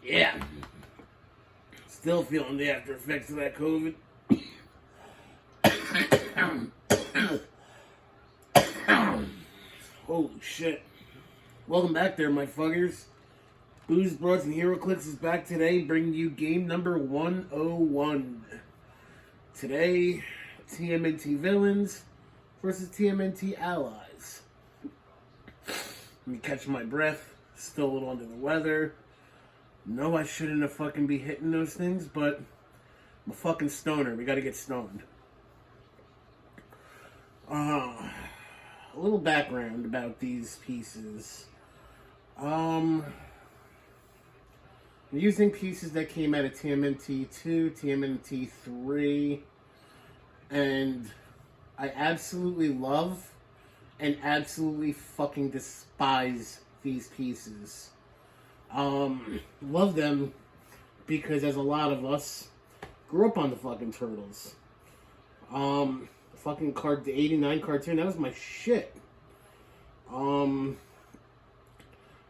Yeah. Still feeling the after effects of that COVID. Holy shit. Welcome back there, my fuckers. Booze, Broads, and Heroclix is back today, bringing you game number 101. Today, TMNT Villains versus TMNT Allies. Let me catch my breath. Still a little under the weather. No, I shouldn't have fucking be hitting those things, but I'm a fucking stoner. We gotta get stoned. A little background about these pieces. I'm using pieces that came out of TMNT 2, TMNT 3, and I absolutely love and absolutely fucking despise these pieces. Love them because, as a lot of us, grew up on the fucking Turtles. Fucking the 89 cartoon, that was my shit.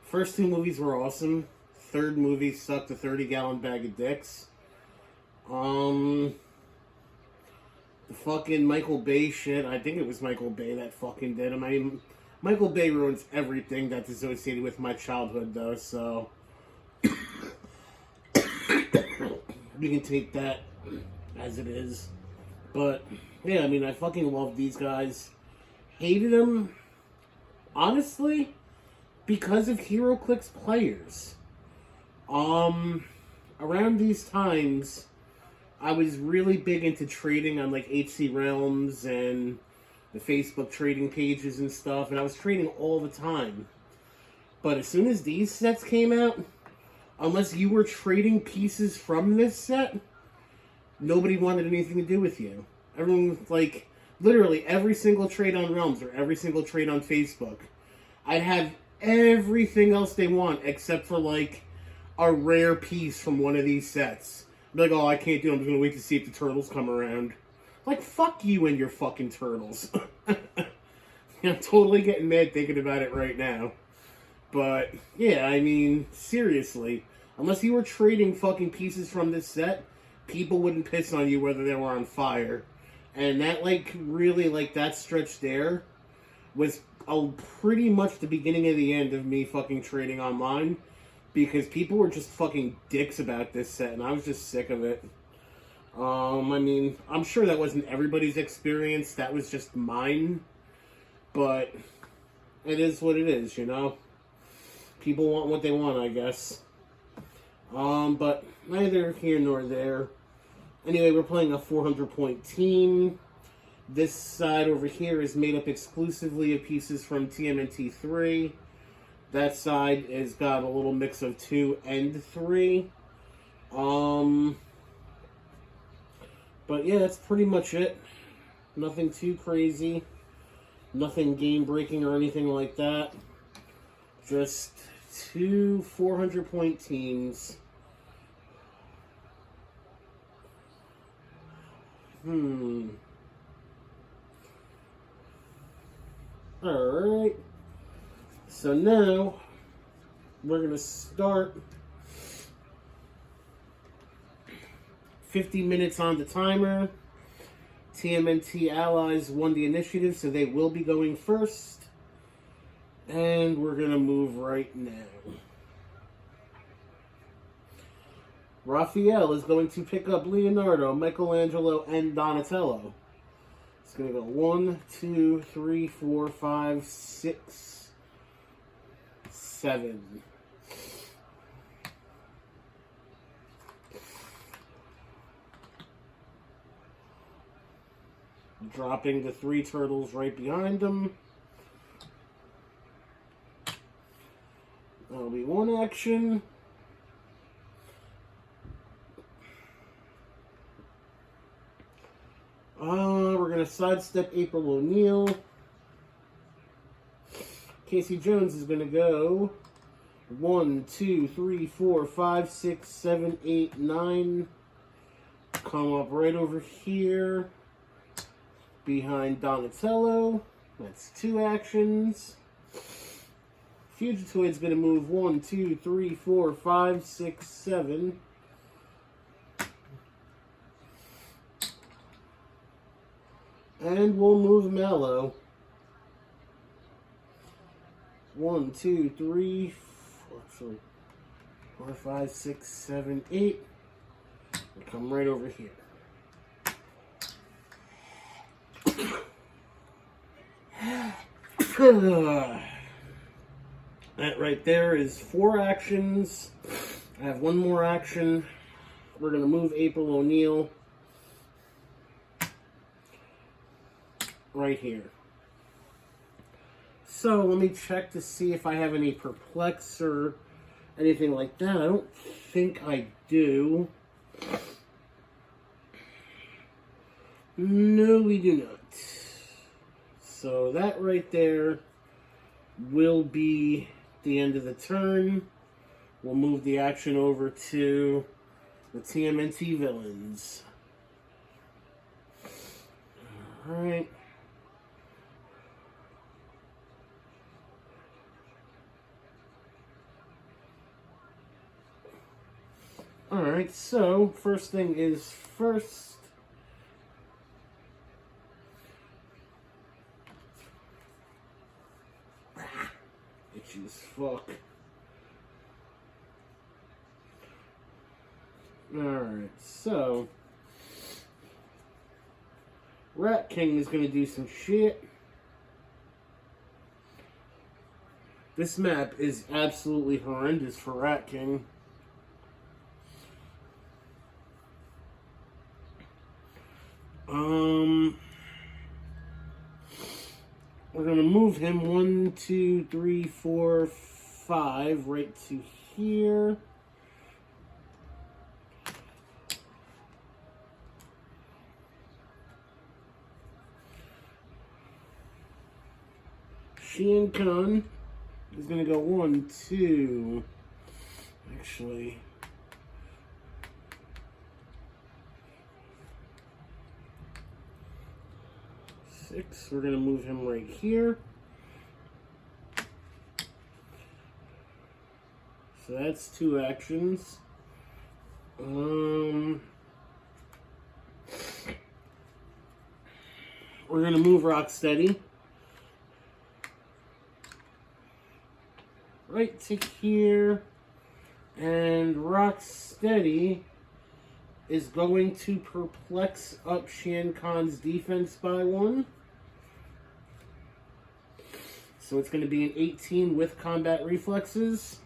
First two movies were awesome. Third movie sucked a 30-gallon bag of dicks. The fucking Michael Bay shit, I think it was Michael Bay that fucking did him. I mean, Michael Bay ruins everything that's associated with my childhood, though, so we can take that as it is. But, yeah, I mean, I fucking love these guys. Hated them, honestly, because of Heroclix players. Around these times, I was really big into trading on, like, HC Realms and the Facebook trading pages and stuff, and I was trading all the time. But as soon as these sets came out, unless you were trading pieces from this set, nobody wanted anything to do with you. Everyone was like, literally every single trade on Realms or every single trade on Facebook, I'd have everything else they want except for, like, a rare piece from one of these sets. I'd be like, oh, I can't do it. I'm just going to wait to see if the turtles come around. Like, fuck you and your fucking turtles. I'm totally getting mad thinking about it right now. But, yeah, I mean, seriously. Unless you were trading fucking pieces from this set, people wouldn't piss on you whether they were on fire. And that, like, really, like, that stretch there was pretty much the beginning of the end of me fucking trading online. Because people were just fucking dicks about this set, and I was just sick of it. I mean, I'm sure that wasn't everybody's experience. That was just mine. But it is what it is, you know? People want what they want, I guess. But neither here nor there. Anyway, we're playing a 400-point team. This side over here is made up exclusively of pieces from TMNT 3. That side has got a little mix of 2 and 3. But yeah, that's pretty much it. Nothing too crazy. Nothing game-breaking or anything like that. Just 2 400-point teams. Alright. So now, we're going to start 50 minutes on the timer. TMNT Allies won the initiative, so they will be going first. And we're going to move right now. Raphael is going to pick up Leonardo, Michelangelo, and Donatello. It's going to go 1, 2, 3, 4, 5, 6, 7. Dropping the 3 turtles right behind them. That'll be one action. We're going to sidestep April O'Neil. Casey Jones is going to go 1, 2, 3, 4, 5, 6, 7, 8, 9. Come up right over here behind Donatello. That's 2 actions. Fugitoid's going to move 1, 2, 3, 4, 5, 6, 7. And we'll move Malo. 1, 2, 3, 4, 5, 6, 7, 8. We'll come right over here. That right there is 4 actions. I have 1 more action. We're going to move April O'Neil right here. So let me check to see if I have any perplex or anything like that. I don't think I do. No, we do not. So that right there will be the end of the turn. We'll move the action over to the TMNT Villains. Alright. Alright, so first thing is first. Itchy as fuck. Alright, so Rat King is going to do some shit. This map is absolutely horrendous for Rat King. We're going to move him 1, 2, 3, 4, 5 right to here. Chien is going to go 1, 2, actually 6. We're going to move him right here. So that's 2 actions. We're going to move Rocksteady right to here, and Rocksteady is going to perplex up Chien Khan's defense by 1. So it's going to be an 18 with combat reflexes.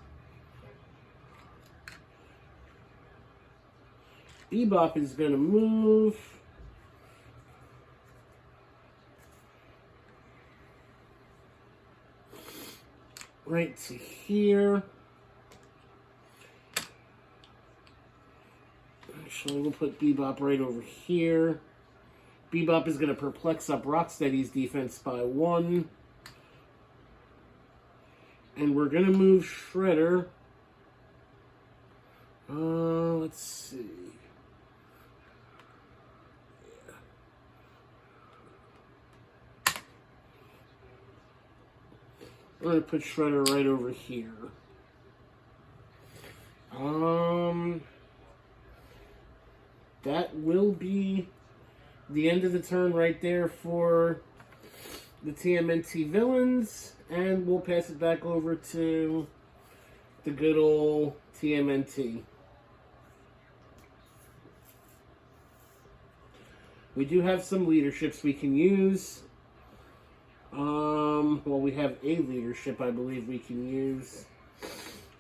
Bebop is going to move right to here. Actually, we'll put Bebop right over here. Bebop is going to perplex up Rocksteady's defense by 1. And we're going to move Shredder. Let's see. I'm going to put Shredder right over here. That will be the end of the turn right there for the TMNT Villains, and we'll pass it back over to the good old TMNT. We do have some leaderships we can use. Well, we have a leadership I believe we can use.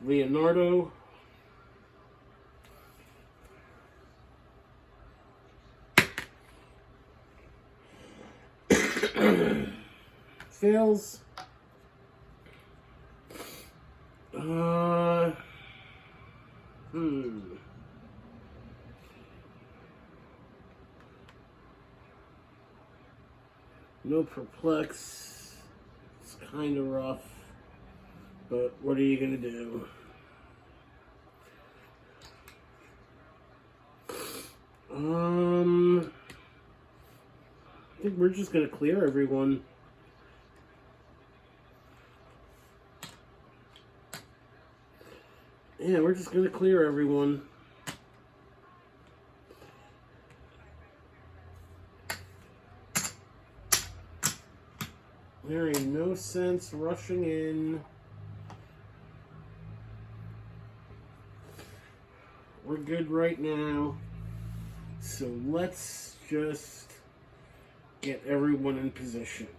Leonardo. Fails. No perplex. It's kind of rough, but what are you gonna do? I think we're just gonna clear everyone. Yeah, we're just gonna clear everyone. There ain't no sense rushing in. We're good right now. So let's just get everyone in position.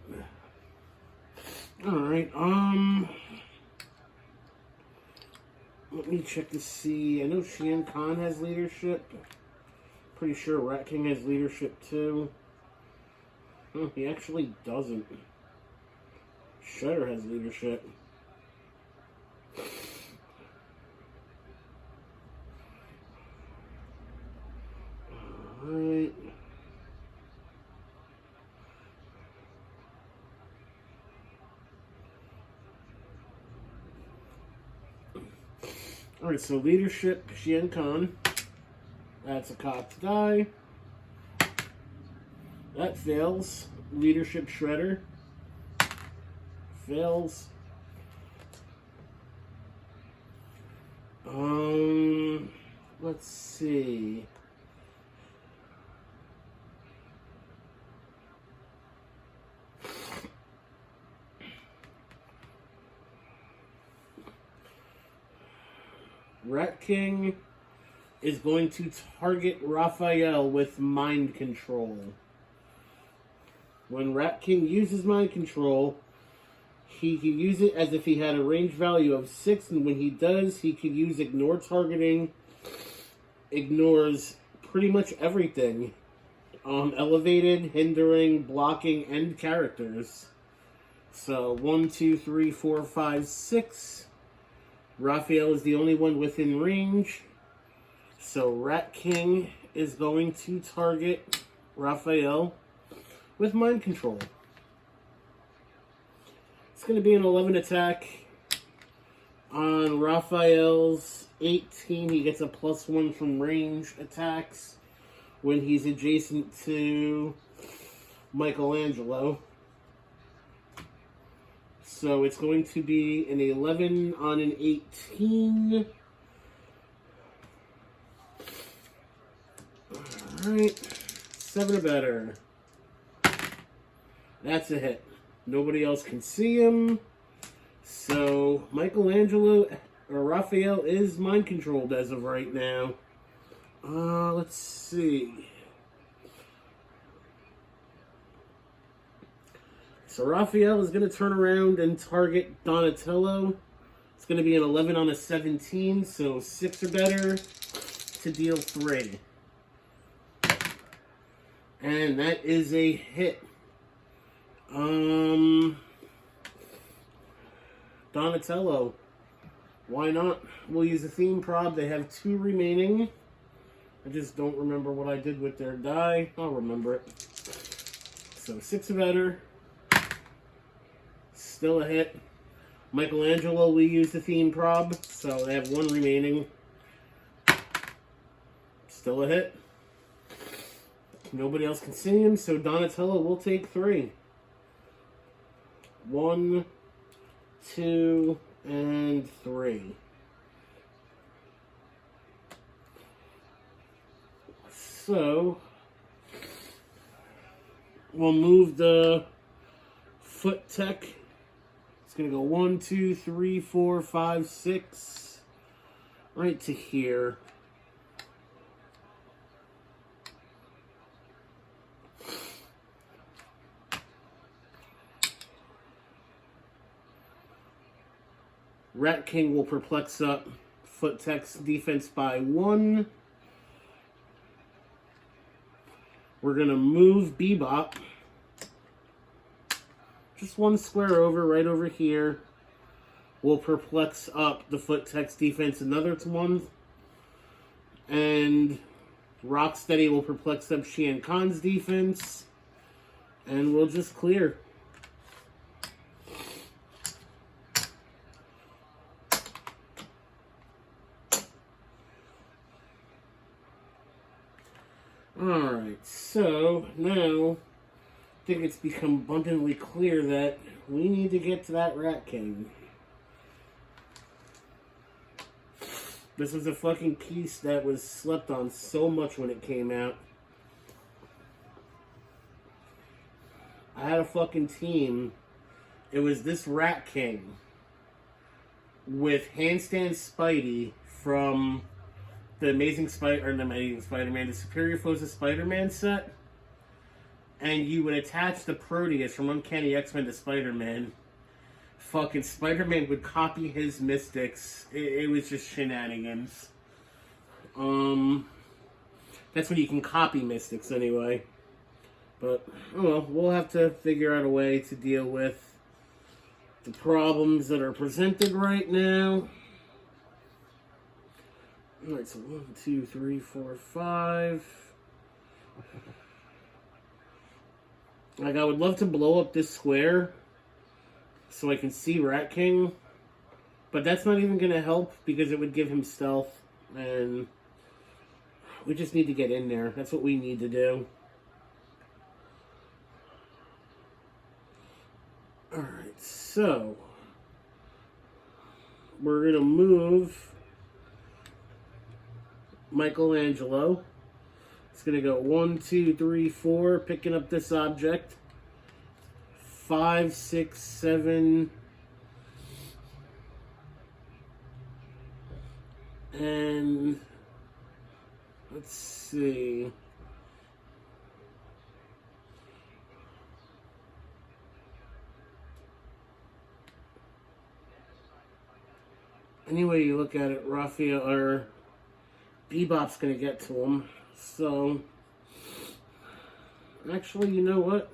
Alright, let me check to see. I know Chien has leadership. Pretty sure Rat King has leadership too. Oh, he actually doesn't. Shredder has leadership. Alright. Alright, so leadership, Chien. That's a cocked die. That fails. Leadership, Shredder. Fails. Let's see. Rat King is going to target Raphael with mind control. When Rat King uses mind control, he can use it as if he had a range value of 6, and when he does, he can use ignore targeting. Ignores pretty much everything. Elevated, hindering, blocking, and characters. So 1, 2, 3, 4, 5, 6. Raphael is the only one within range. So Rat King is going to target Raphael with mind control. It's going to be an 11 attack. On Raphael's 18, he gets a +1 from range attacks when he's adjacent to Michelangelo. So it's going to be an 11 on an 18. Alright, 7 or better. That's a hit. Nobody else can see him. So Michelangelo or Raphael is mind controlled as of right now. Let's see. So Raphael is going to turn around and target Donatello. It's going to be an 11 on a 17, so 6 or better to deal 3. And that is a hit. Donatello. Why not? We'll use a theme prob. They have 2 remaining. I just don't remember what I did with their die. I'll remember it. So 6 or better. Still a hit. Michelangelo, we use the theme prob, so they have 1 remaining. Still a hit. Nobody else can see him, so Donatello will take 3. 1, 2, and 3. So we'll move the foot tech. It's going to go 1, 2, 3, 4, 5, 6, right to here. Rat King will perplex up Foot Tech's defense by 1. We're going to move Bebop just 1 square over, right over here. We'll perplex up the Foot Tech's defense another 1. And Rocksteady will perplex up Chien defense. And we'll just clear. Alright, so now I think it's become abundantly clear that we need to get to that Rat King. This was a fucking piece that was slept on so much when it came out. I had a fucking team. It was this Rat King with Handstand Spidey from the Amazing Spider-Man, the Superior Foes of Spider-Man set. And you would attach the Proteus from Uncanny X-Men to Spider-Man. Fucking Spider-Man would copy his mystics. It was just shenanigans. That's when you can copy mystics anyway. But, oh well, we'll have to figure out a way to deal with the problems that are presented right now. Alright, so 1, 2, 3, 4, 5. Like, I would love to blow up this square so I can see Rat King, but that's not even going to help because it would give him stealth, and we just need to get in there. That's what we need to do. Alright, so we're going to move Michelangelo. It's going to go 1, 2, 3, 4, picking up this object. 5, 6, 7, and let's see. Any way you look at it, Raphael or Bebop's gonna get to him. So, actually, you know what?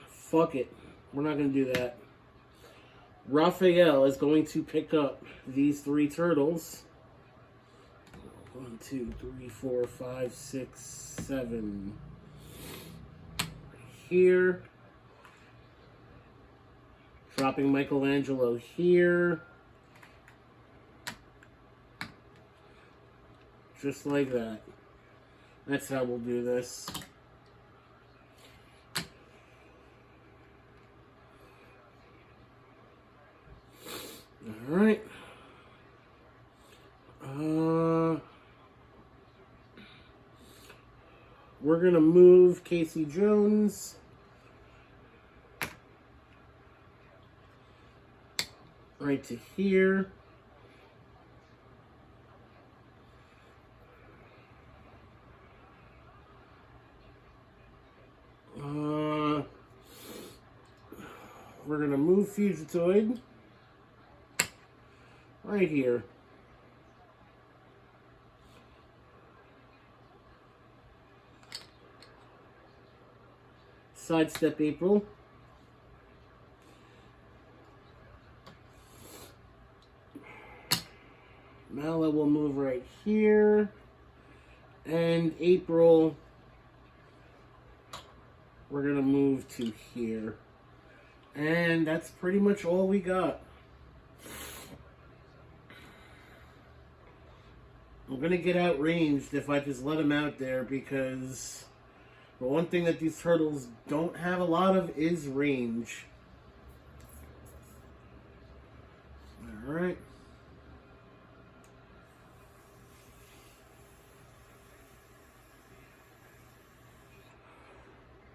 Fuck it. We're not going to do that. Raphael is going to pick up these 3 turtles. 1, 2, 3, 4, 5, 6, 7. Here. Dropping Michelangelo here. Just like that. That's how we'll do this. Alright. We're going to move Casey Jones. Right to here. We're going to move Fugitoid right here. Sidestep April. Malo will move right here. And April, we're going to move to here. And that's pretty much all we got. I'm going to get outranged if I just let them out there because the one thing that these turtles don't have a lot of is range. Alright.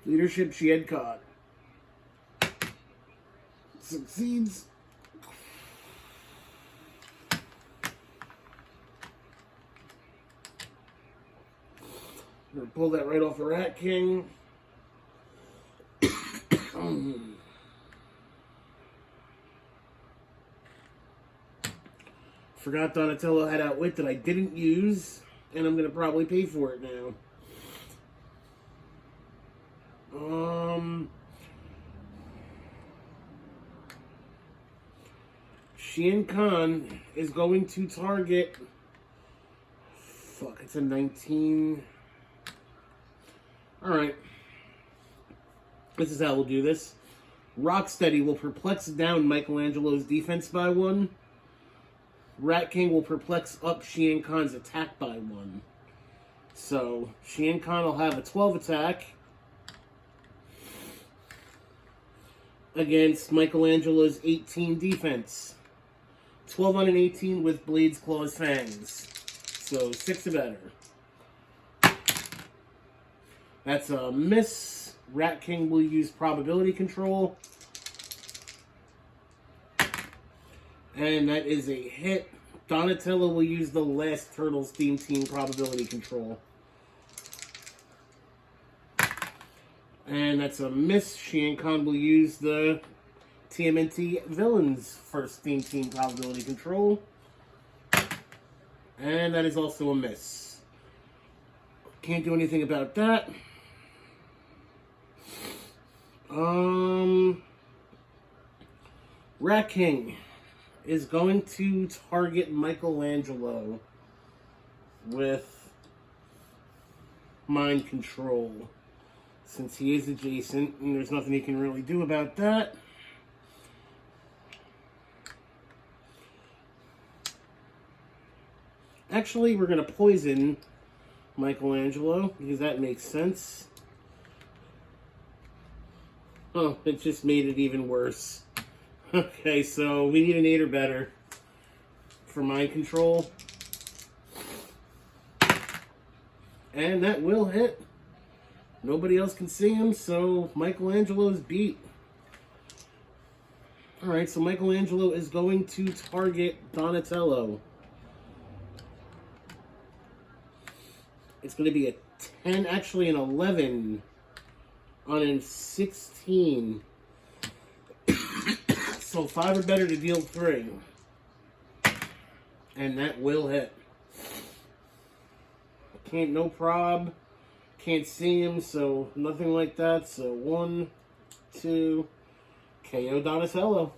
Leadership Chien caught. Succeeds. I'm gonna pull that right off the Rat King. Forgot Donatello had Outwit that I didn't use, and I'm gonna probably pay for it now. Chien Khan is going to target. Fuck, it's a 19. Alright. This is how we'll do this. Rocksteady will perplex down Michelangelo's defense by 1. Rat King will perplex up Chien Khan's attack by 1. So, Chien Khan will have a 12 attack. against Michelangelo's 18 defense. 12 on an 18 with blades, claws, fangs. So 6 or better. That's a miss. Rat King will use probability control. And that is a hit. Donatello will use the last Turtles theme team probability control. And that's a miss. Chien will use the TMNT Villain's first theme team probability control. And that is also a miss. Can't do anything about that. Rat King is going to target Michelangelo with mind control, since he is adjacent and there's nothing he can really do about that. Actually, we're going to poison Michelangelo because that makes sense. Oh, it just made it even worse. Okay, so we need an 8 or better for mind control. And that will hit. Nobody else can see him, so Michelangelo's beat. Alright, so Michelangelo is going to target Donatello. It's going to be a 10, actually an 11 on a 16. So 5 or better to deal 3. And that will hit. Can't, no prob. Can't see him, so nothing like that. So 1, 2, KO Donatello.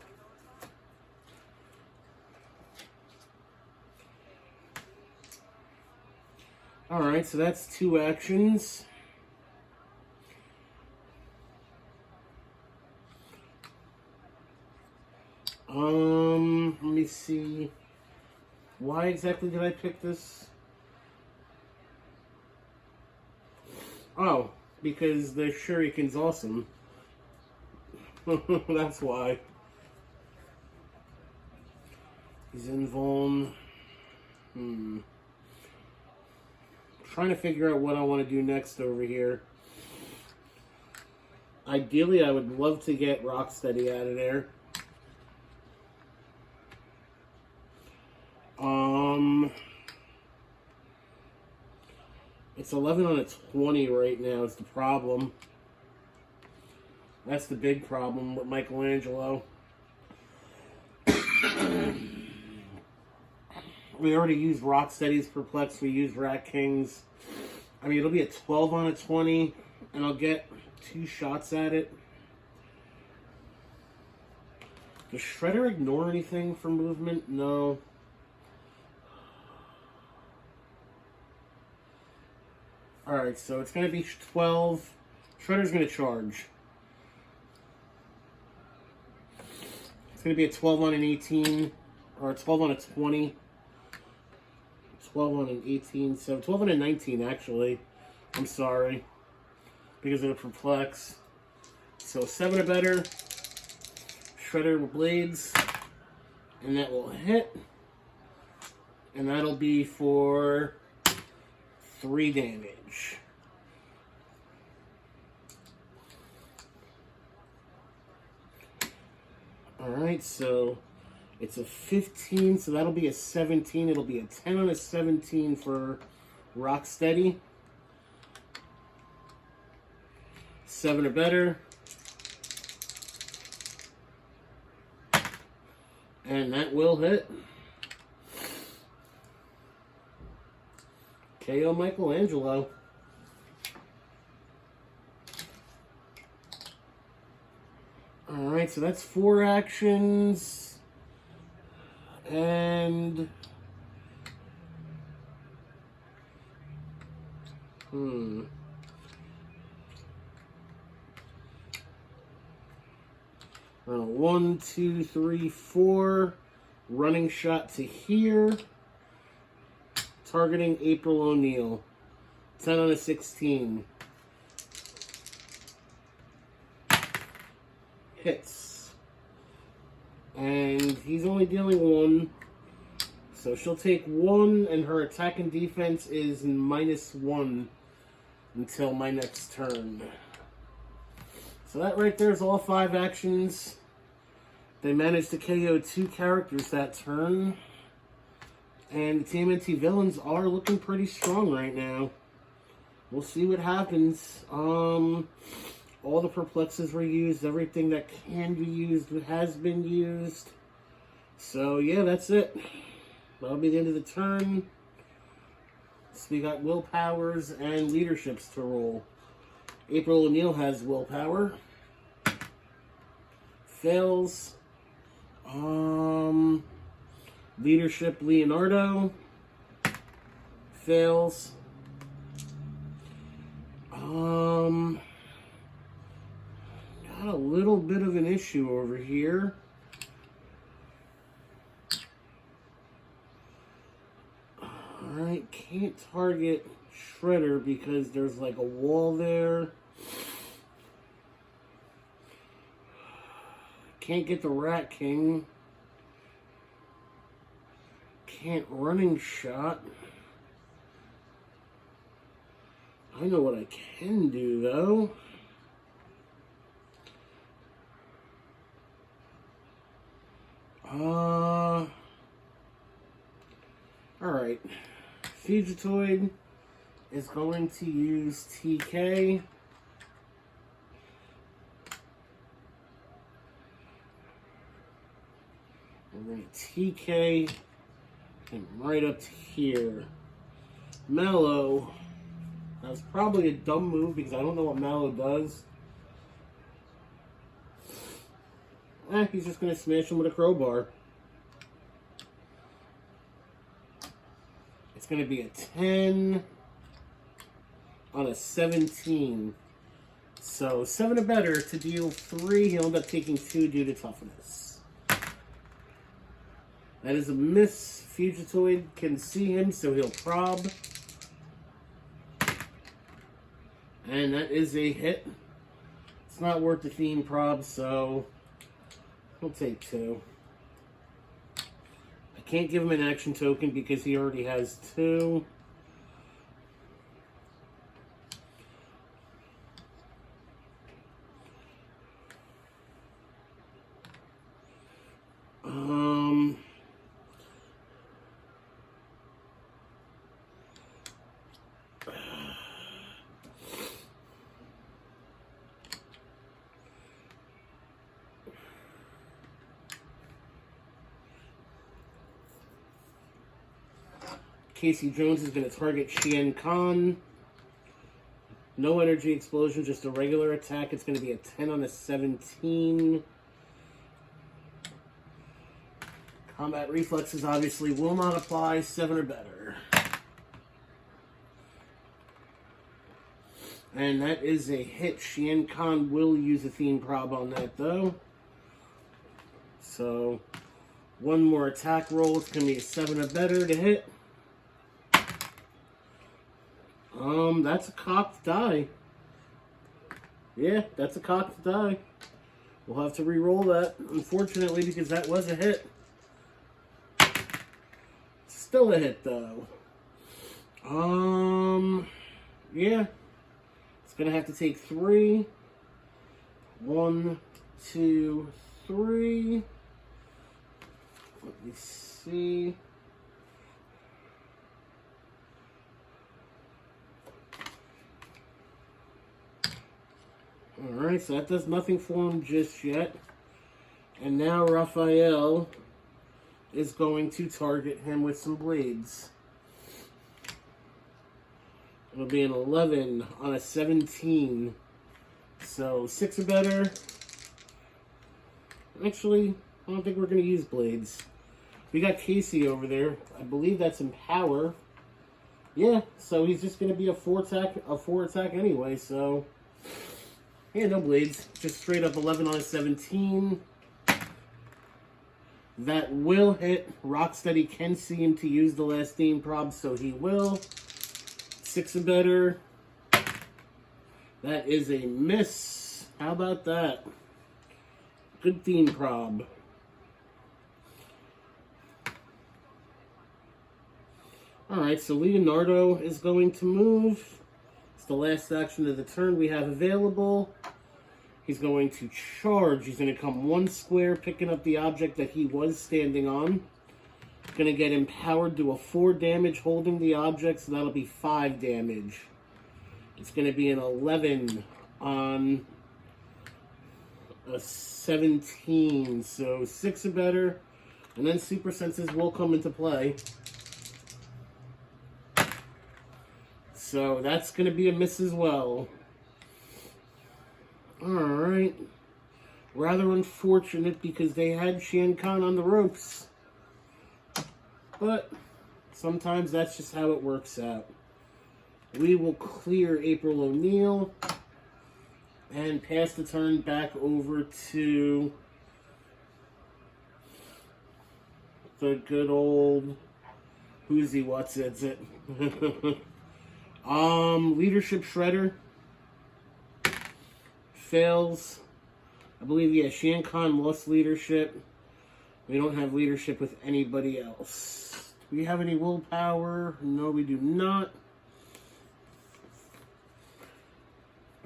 Alright, so that's 2 actions. Let me see. Why exactly did I pick this? Oh, because the Shuriken's awesome. That's why. He's invuln. Trying to figure out what I want to do next over here. Ideally, I would love to get Rocksteady out of there. It's 11 on a 20 right now is the problem. That's the big problem with Michelangelo. We already used Rocksteady's Perplex. We used Rat King's. I mean, it'll be a 12 on a 20, and I'll get 2 shots at it. Does Shredder ignore anything for movement? No. Alright, so it's going to be 12. Shredder's going to charge. It's going to be a 12 on an 18, or a 12 on a 20. 12 on an 18, so 12 on a 19, actually. I'm sorry. Because of the Perplex. So 7 or better. Shredder with blades. And that will hit. And that'll be for 3 damage. Alright, so it's a 15, so that'll be a 17. It'll be a 10 on a 17 for Rocksteady. 7 or better. And that will hit. KO Michelangelo. Alright, so that's 4 actions. And... Well, 1, 2, 3, 4. Running shot to here. Targeting April O'Neil. 10 on a 16. Hits. And he's only dealing 1. So she'll take 1, and her attack and defense is -1 until my next turn. So that right there is all 5 actions. They managed to KO 2 characters that turn. And the TMNT Villains are looking pretty strong right now. We'll see what happens. All the perplexes were used. Everything that can be used has been used. So yeah, that's it. That'll be the end of the turn. So we got willpowers and leaderships to roll. April O'Neil has willpower. Fails. Leadership Leonardo. Fails. Got a little bit of an issue over here. Alright, can't target Shredder because there's like a wall there. Can't get the Rat King. Can't running shot. I know what I can do though. Alright. Fugitoid is going to use TK. We're going to TK him right up to here. Malo. That's probably a dumb move because I don't know what Malo does. He's just going to smash him with a crowbar. It's going to be a 10 on a 17. So 7 or better to deal 3. He'll end up taking 2 due to toughness. That is a miss. Fugitoid can see him, so he'll prob. And that is a hit. It's not worth the theme prob, so he'll take 2. I can't give him an action token because he already has 2. Casey Jones is going to target Chien. No energy explosion, just a regular attack. It's going to be a 10 on a 17. Combat reflexes obviously will not apply. 7 or better. And that is a hit. Chien will use a theme prob on that though. So 1 more attack roll. It's going to be a 7 or better to hit. That's a cocked die. Yeah, that's a cocked die. We'll have to re-roll that, unfortunately, because that was a hit. Still a hit, though. Yeah. It's gonna have to take 3. 1, 2, 3. Let me see. Alright, so that does nothing for him just yet. And now Raphael is going to target him with some blades. It'll be an 11 on a 17. So 6 or better. Actually, I don't think we're going to use blades. We got Casey over there. I believe that's Empower. Yeah, so he's just going to be a 4 attack anyway, so yeah, no blades. Just straight up 11 on a 17. That will hit. Rocksteady can see him to use the last theme prob, so he will. 6 or better. That is a miss. How about that? Good theme prob. Alright, so Leonardo is going to move. It's the last action of the turn we have available. He's going to charge. He's going to come 1 square, picking up the object that he was standing on. Going to get empowered, do a 4 damage holding the object, so that'll be 5 damage. It's going to be an 11 on a 17, so 6 or better. And then Super Senses will come into play. So that's going to be a miss as well. Alright. Rather unfortunate because they had Chien on the ropes. But sometimes that's just how it works out. We will clear April O'Neil and pass the turn back over to the good old who's he, what's it? Leadership Shredder fails. I believe, yeah, Chien lost leadership. We don't have leadership with anybody else. Do we have any willpower? No, we do not.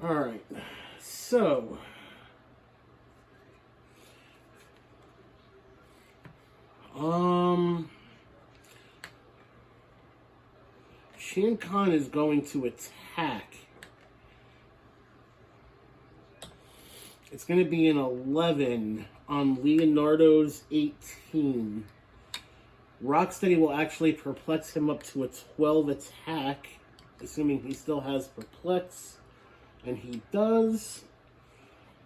Alright, so Chien is going to attack. It's going to be an 11 on Leonardo's 18. Rocksteady will actually perplex him up to a 12 attack, assuming he still has perplex, and he does.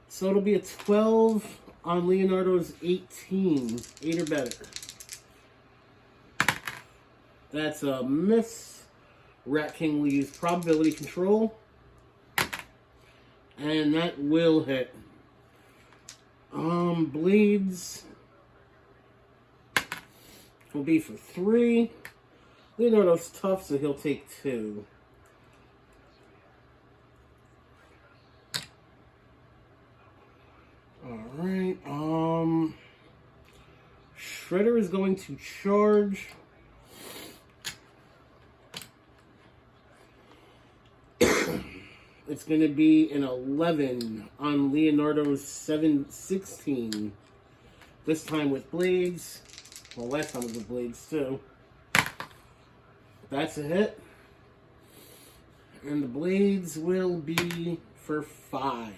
So it'll be a 12 on Leonardo's 18, 8 or better. That's a miss. Rat King will use probability control, and that will hit. Bleeds will be for 3. Leonardo's tough, so he'll take 2. Alright, Shredder is going to charge. It's going to be an 11 on Leonardo's 16. This time with blades. Well, last time was with blades too. That's a hit. And the blades will be for 5.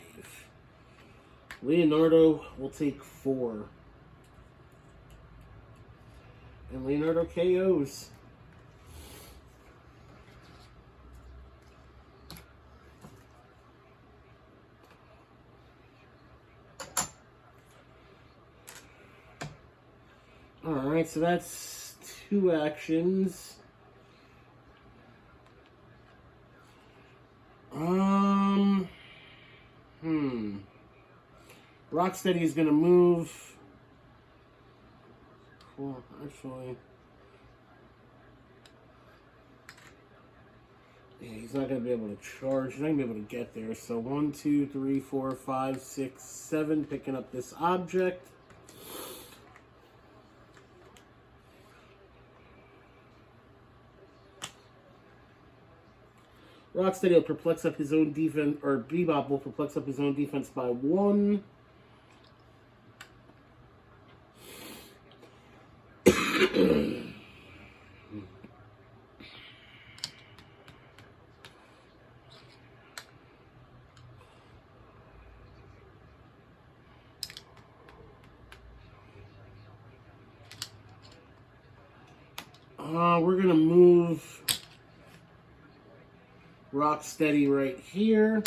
Leonardo will take 4. And Leonardo KOs. Alright, so that's 2 actions. Rocksteady is going to move. Well, actually, yeah, he's not going to be able to charge. He's not going to be able to get there. So 1, 2, 3, 4, 5, 6, 7, picking up this object. Rocksteady will perplex up his own defense, or Bebop will perplex up his own defense by 1. We're going to move Rocksteady right here.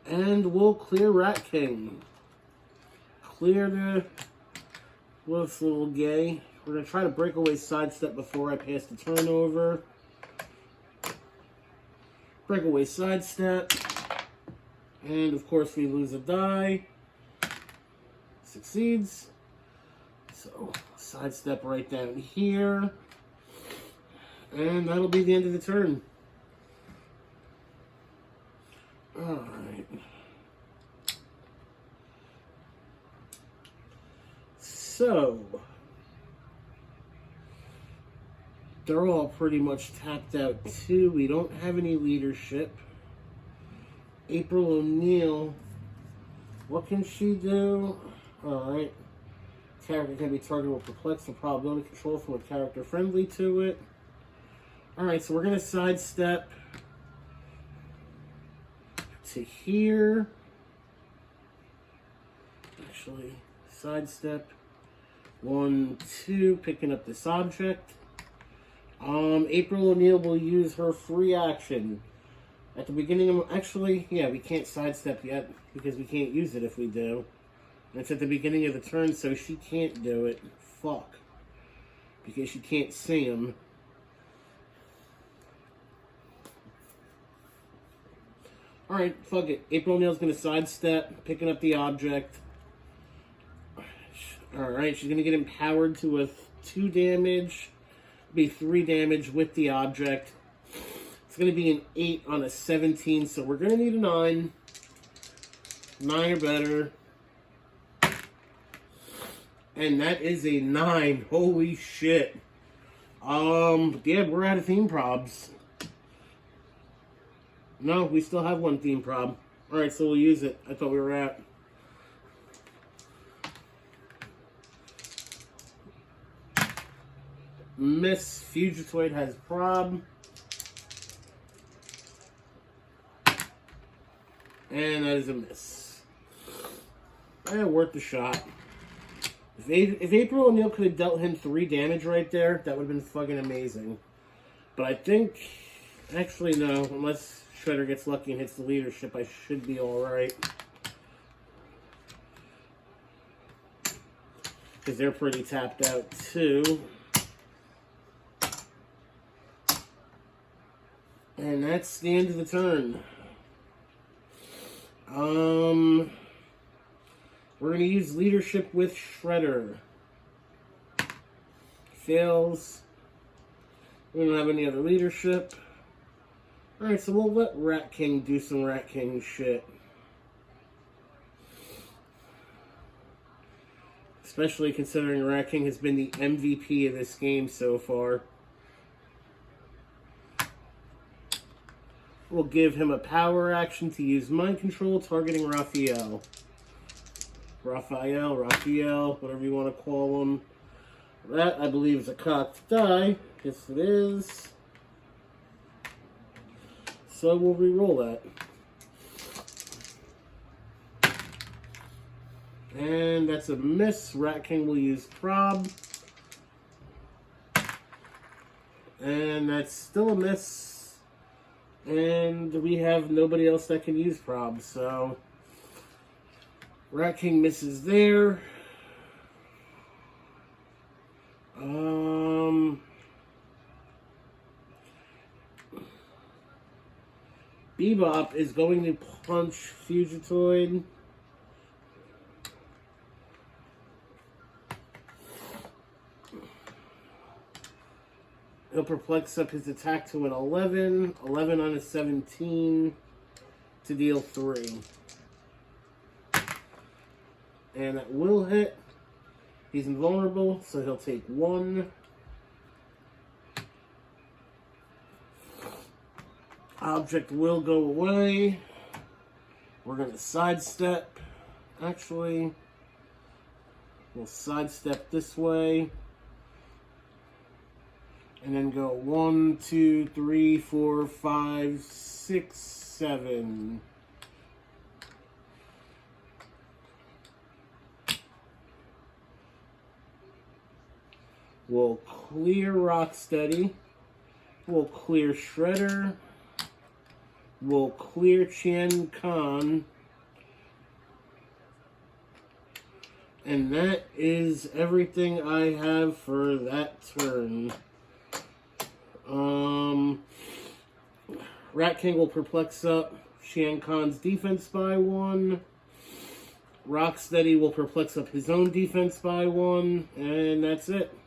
And we'll clear Rat King. Clear the Wolf's little gay. We're going to try to breakaway sidestep before I pass the turnover. Breakaway sidestep. And of course we lose a die. Succeeds. So sidestep right down here. And that'll be the end of the turn. Alright. So They're all pretty much tapped out too. We don't have any leadership. April O'Neil, what can she do? Alright. Character can be targeted with perplex or probability control from a character friendly to it. Alright, so we're going to sidestep to here. Actually, sidestep. 1, 2, picking up this object. April O'Neil will use her free action. At the beginning of... Actually, yeah, we can't sidestep yet because we can't use it if we do. And it's at the beginning of the turn, so she can't do it. Fuck. Because she can't see him. Alright, fuck it. April O'Neil's going to sidestep, picking up the object. Alright, she's going to get empowered to a 2 damage. Be 3 damage with the object. It's going to be an 8 on a 17, so we're going to need a 9. 9 or better. And that is a 9. Holy shit. Yeah, we're out of theme probs. No, we still have 1 theme prob. Alright, so we'll use it. I thought we were out. Miss. Fugitoid has prob. And that is a miss. Worth the shot. If April O'Neil could have dealt him 3 damage right there, that would have been fucking amazing. But I think... Actually, no. Unless Shredder gets lucky and hits the leadership, I should be alright. Because they're pretty tapped out, too. And that's the end of the turn. We're going to use leadership with Shredder. Fails. We don't have any other leadership. Alright, so we'll let Rat King do some Rat King shit. Especially considering Rat King has been the MVP of this game so far. We'll give him a power action to use mind control, targeting Raphael. Raphael, whatever you want to call him. That, I believe, is a cocked die. Yes, it is. So we'll re-roll that. And that's a miss. Rat King will use prob. And that's still a miss. And we have nobody else that can use prob, so... Rat King misses there. Bebop is going to punch Fugitoid. He'll perplex up his attack to an 11. 11 on a 17 to deal 3. And that will hit. He's invulnerable, so he'll take 1. Object will go away. We're going to sidestep. Actually, we'll sidestep this way. And then go 1, 2, 3, 4, 5, 6, 7. We'll clear Rocksteady. We'll clear Shredder. We'll clear Chien. And that is everything I have for that turn. Rat King will perplex up Chien defense by 1. Rocksteady will perplex up his own defense by 1. And that's it.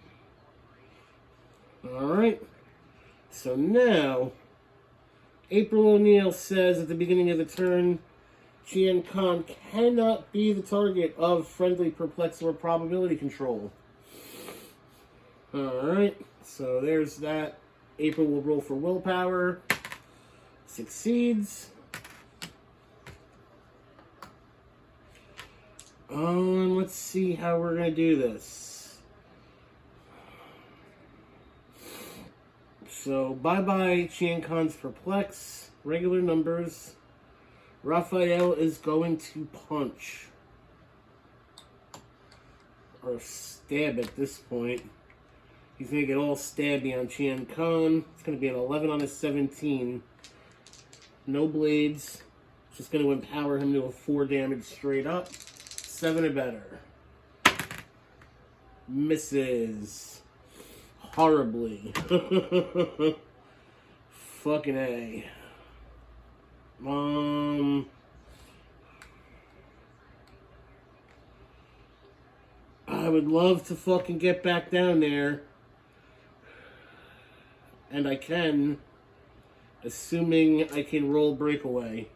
Alright. So now, April O'Neil says at the beginning of the turn, Chien cannot be the target of friendly perplex or probability control. Alright. So there's that. April will roll for willpower. Succeeds. Let's see how we're going to do this. So, bye-bye Chien-Con's Perplex. Regular numbers. Raphael is going to punch. Or stab at this point. He's going to get all stabby on Chien-Con. It's going to be an 11 on a 17. No blades. Just going to empower him to a 4 damage straight up. 7 or better. Misses. Horribly. Fucking A. I would love to fucking get back down there. And I can. Assuming I can roll breakaway.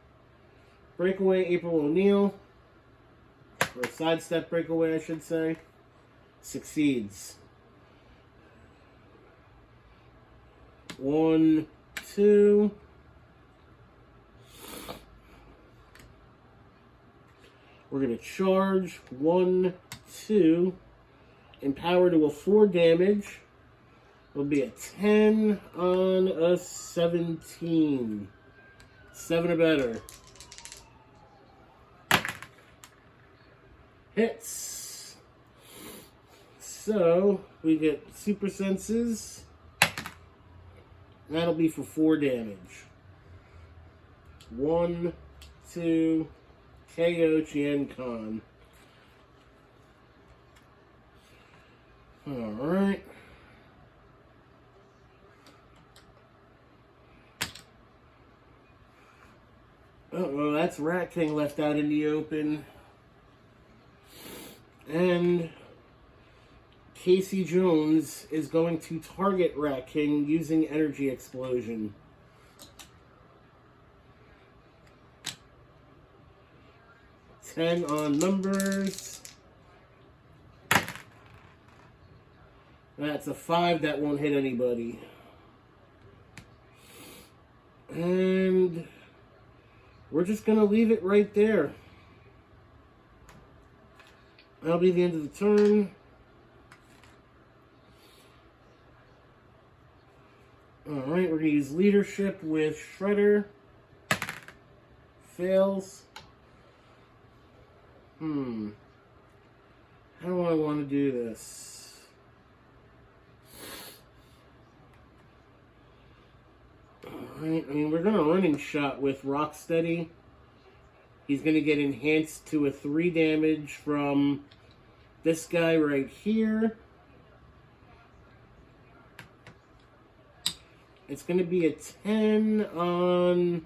Breakaway April O'Neil. Or sidestep breakaway, I should say. Succeeds. 1, 2. We're going to charge. 1, 2. Empower to a 4 damage. It'll be a 10 on a 17. 7 or better. Hits. So, we get super senses. That'll be for 4 damage. 1, 2, KO Chien-Con. Alright. Uh-oh, that's Rat King left out in the open. And Casey Jones is going to target Rat King using Energy Explosion. Ten on numbers. That's a 5 that won't hit anybody. And we're just going to leave it right there. That'll be the end of the turn. Alright, we're going to use leadership with Shredder. Fails. How do I want to do this? Alright, I mean, we're going to running shot with Rocksteady. He's going to get enhanced to a 3 damage from this guy right here. It's going to be a 10 on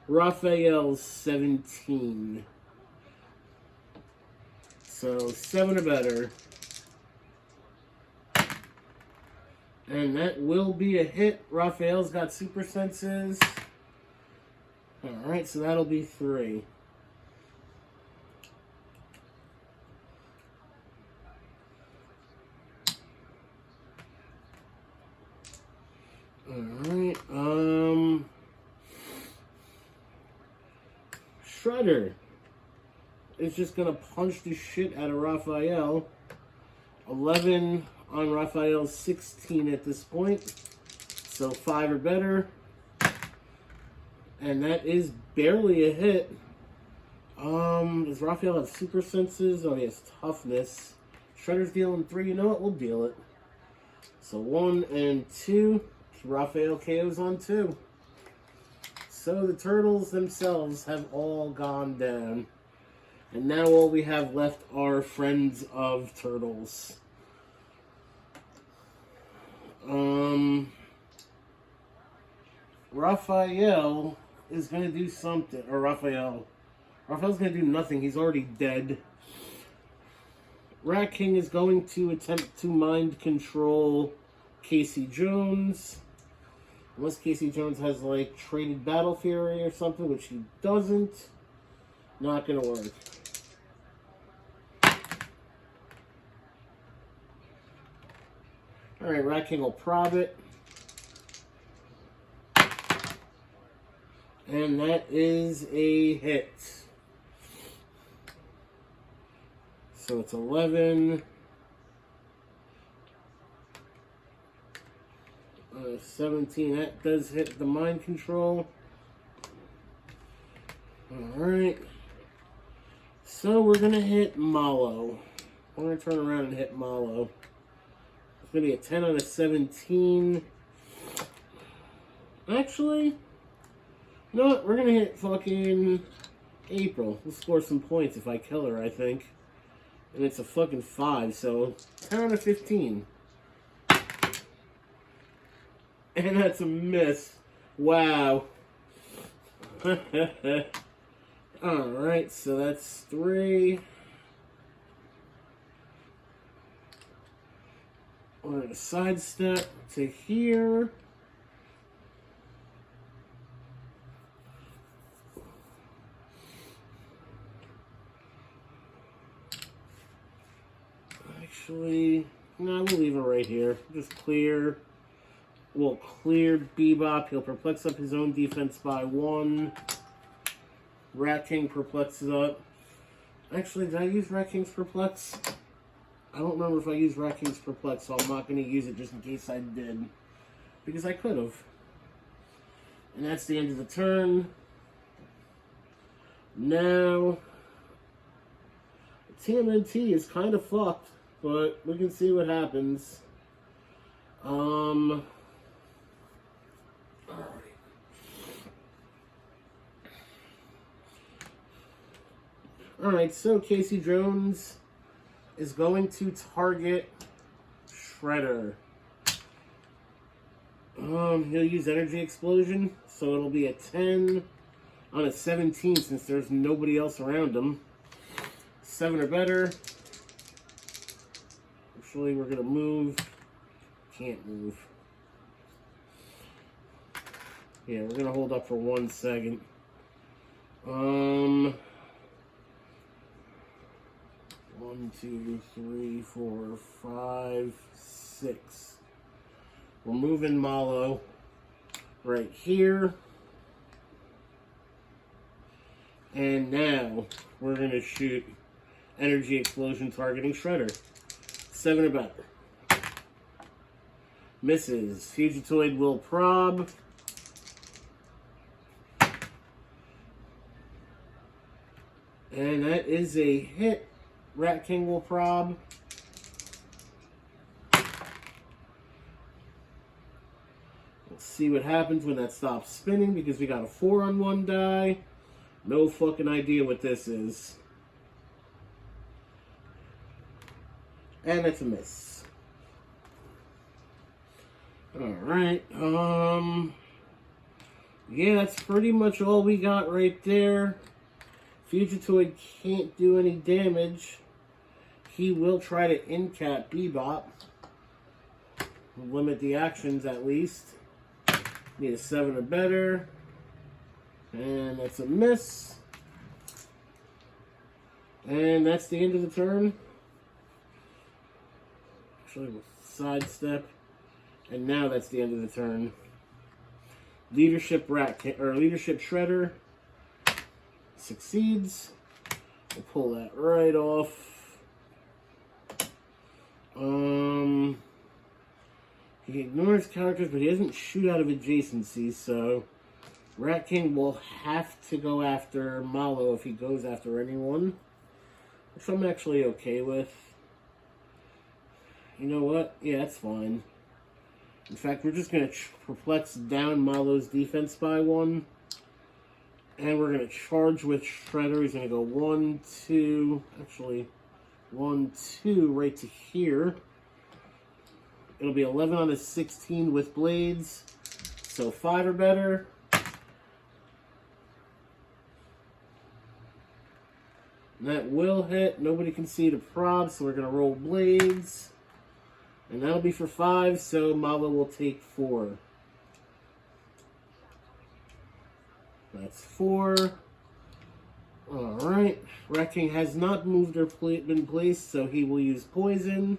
Raphael's 17. So 7 or better. And that will be a hit. Raphael's got super senses. Alright, so that'll be 3. Alright, Shredder is just gonna punch the shit out of Raphael. 11 on Raphael's 16 at this point. So 5 or better. And that is barely a hit. Does Raphael have super senses? Oh, he has toughness. Shredder's dealing 3. You know what? We'll deal it. So 1 and 2. Raphael KOs on 2. So the turtles themselves have all gone down. And now all we have left are friends of turtles. Raphael is going to do something. Or Raphael's going to do nothing. He's already dead. Rat King is going to attempt to mind control Casey Jones. Unless Casey Jones has, like, traded Battle Fury or something, which he doesn't. Not going to work. Alright, Rat King will prob it. And that is a hit. So it's 11. 17. That does hit the mind control. Alright. So we're going to hit Malo. We're going to turn around and hit Malo. It's going to be a 10 on a 17. Actually, no, we're going to hit fucking April. We'll score some points if I kill her, I think. And it's a fucking 5, so 10 on a 15. And that's a miss. Wow. Alright, so that's 3. We're going to sidestep to here. Actually, no, we'll leave it right here. Just clear. We'll clear Bebop. He'll perplex up his own defense by 1. Rat King perplexes up. Actually, did I use Rat King's perplex? I don't remember if I used Rat King's perplex, so I'm not going to use it just in case I did. Because I could have. And that's the end of the turn. Now, TMNT is kind of fucked, but we can see what happens. Alright, so Casey Jones is going to target Shredder. He'll use Energy Explosion, so it'll be a 10 on a 17 since there's nobody else around him. 7 or better. Actually, we're going to move. Can't move. Yeah, we're going to hold up for 1 second. 1, 2, 3, 4, 5, 6. We're moving Malo right here. And now we're going to shoot Energy Explosion targeting Shredder. 7 or better. Misses. Fugitoid will prob. And that is a hit. Rat King will prob. Let's see what happens when that stops spinning because we got a 4 on 1 die. No fucking idea what this is. And it's a miss. Alright, yeah, that's pretty much all we got right there. Fugitoid can't do any damage. He will try to incap Bebop. Limit the actions at least. Need a 7 or better. And that's a miss. And that's the end of the turn. Actually, we'll sidestep. And now that's the end of the turn. Leadership Leadership Shredder succeeds. We'll pull that right off. He ignores characters, but he doesn't shoot out of adjacency, so Rat King will have to go after Malo if he goes after anyone, which I'm actually okay with. You know what? Yeah, that's fine. In fact, we're just going to perplex down Malo's defense by 1. And we're going to charge with Shredder. He's going to go 1, 2, actually 1, 2 right to here. It'll be 11 on a 16 with blades. So 5 or better. And that will hit. Nobody can see the prob, so we're going to roll blades. And that'll be for 5, so Malo will take 4. That's 4. Alright. Rat King has not moved or been placed, so he will use poison.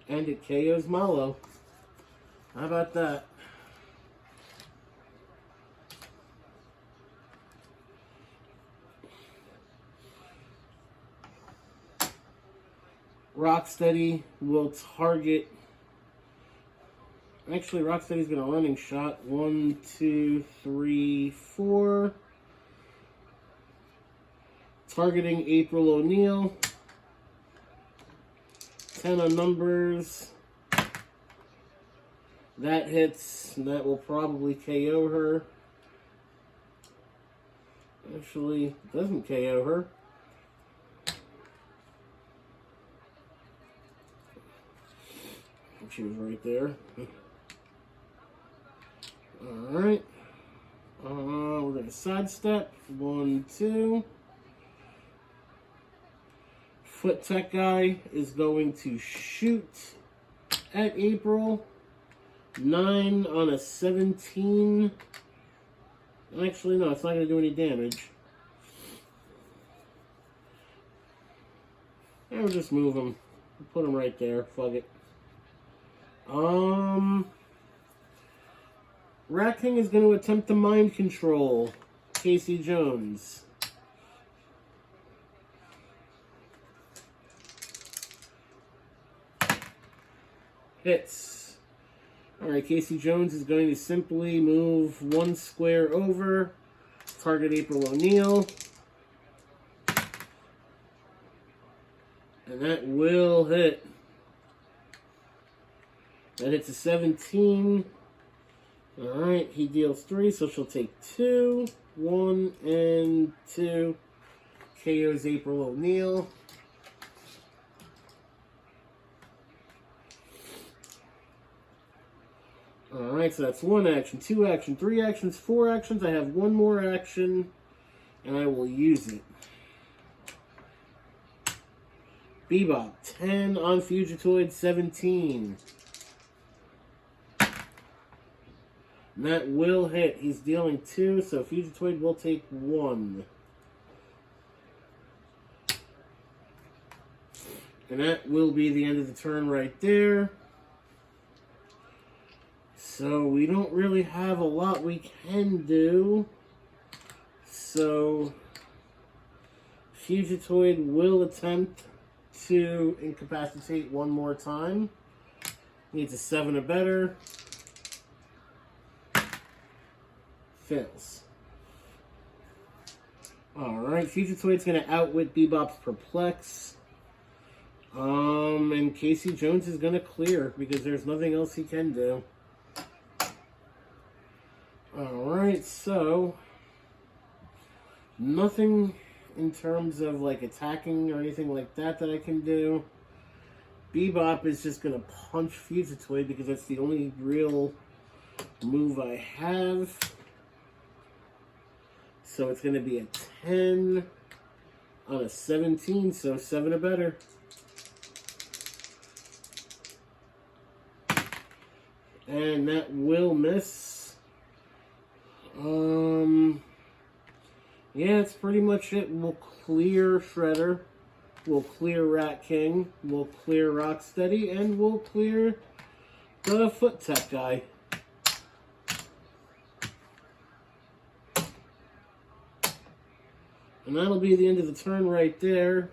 And it KOs Malo. How about that? Rocksteady will target. Actually, Rocksteady's got a running shot. 1, 2, 3, 4. Targeting April O'Neil. 10 on numbers. That hits. And that will probably KO her. Actually, it doesn't KO her. She was right there. Alright. We're going to sidestep. 1, 2. Foot tech guy is going to shoot at April. 9 on a 17. Actually, no, it's not going to do any damage. And we'll just move him. Put him right there. Fuck it. Rat King is going to attempt to mind control Casey Jones. Hits. Alright, Casey Jones is going to simply move 1 square over, target April O'Neil. And that will hit. That hits a 17. Alright, he deals 3, so she'll take 2. 1 and 2. KOs April O'Neil. Alright, so that's 1 action, 2 action, 3 actions, 4 actions. I have 1 more action, and I will use it. Bebop, 10 on Fugitoid, 17. And that will hit. He's dealing 2, so Fugitoid will take 1. And that will be the end of the turn right there. So we don't really have a lot we can do. So Fugitoid will attempt to incapacitate 1 more time. Needs a 7 or better. Fails. Alright, Fugitoid's going to outwit Bebop's Perplex. And Casey Jones is going to clear because there's nothing else he can do. Alright, so nothing in terms of like attacking or anything like that I can do. Bebop is just going to punch Fugitoid because that's the only real move I have. So it's going to be a 10 on a 17, so 7 or better. And that will miss. Yeah, that's pretty much it. We'll clear Shredder. We'll clear Rat King. We'll clear Rocksteady. And we'll clear the Foot Tech guy. And that'll be the end of the turn right there.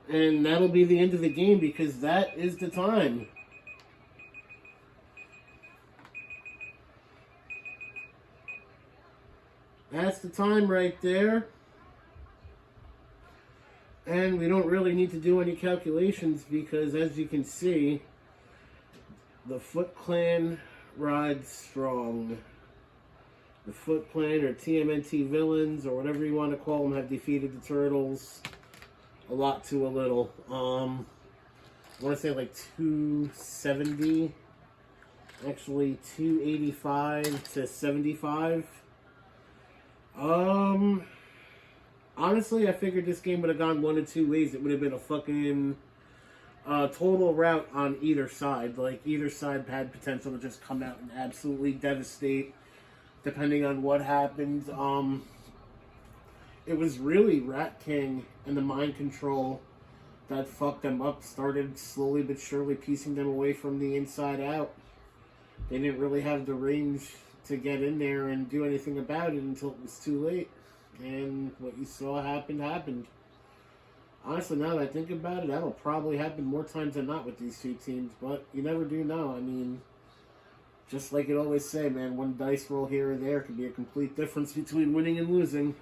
And that'll be the end of the game because that is the time. That's the time right there. And we don't really need to do any calculations because as you can see, the Foot Clan rides strong. The Foot Clan or TMNT Villains or whatever you want to call them have defeated the Turtles a lot to a little. I want to say like 270. Actually 285 to 75. Honestly, I figured this game would have gone 1 of 2 ways. It would have been a fucking total rout on either side. Like, either side had potential to just come out and absolutely devastate, depending on what happened. It was really Rat King and the mind control that fucked them up started slowly but surely piecing them away from the inside out. They didn't really have the range to get in there and do anything about it until it was too late. And what you saw happened. Honestly, now that I think about it, that'll probably happen more times than not with these two teams, but you never do know. I mean, just like it always say, man, one dice roll here or there could be a complete difference between winning and losing.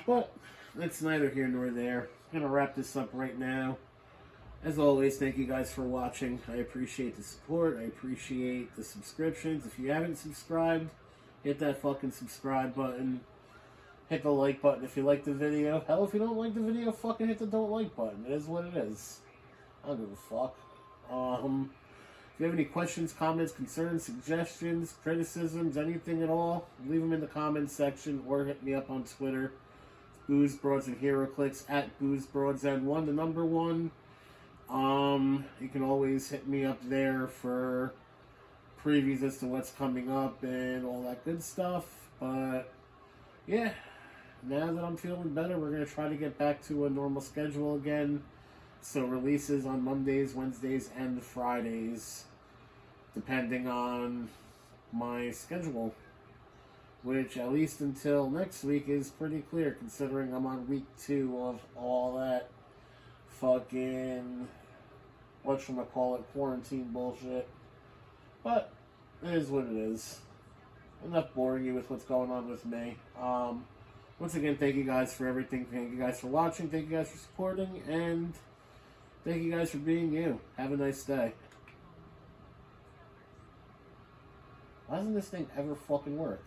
But that's neither here nor there. I'm going to wrap this up right now. As always, thank you guys for watching. I appreciate the support. I appreciate the subscriptions. If you haven't subscribed, hit that fucking subscribe button. Hit the like button if you like the video. Hell, if you don't like the video, fucking hit the don't like button. It is what it is. I don't give a fuck. If you have any questions, comments, concerns, suggestions, criticisms, anything at all, leave them in the comments section or hit me up on Twitter. Booze Broads and Heroclix at Booze Broads and 1, the number 1. You can always hit me up there for previews as to what's coming up and all that good stuff. But yeah, now that I'm feeling better, we're going to try to get back to a normal schedule again. So releases on Mondays, Wednesdays, and Fridays, depending on my schedule. Which, at least until next week, is pretty clear, considering I'm on week 2 of all that fucking, whatchamacallit, quarantine bullshit. But, it is what it is. Enough boring you with what's going on with me. Once again, thank you guys for everything. Thank you guys for watching. Thank you guys for supporting. And thank you guys for being you. Have a nice day. Why doesn't this thing ever fucking work?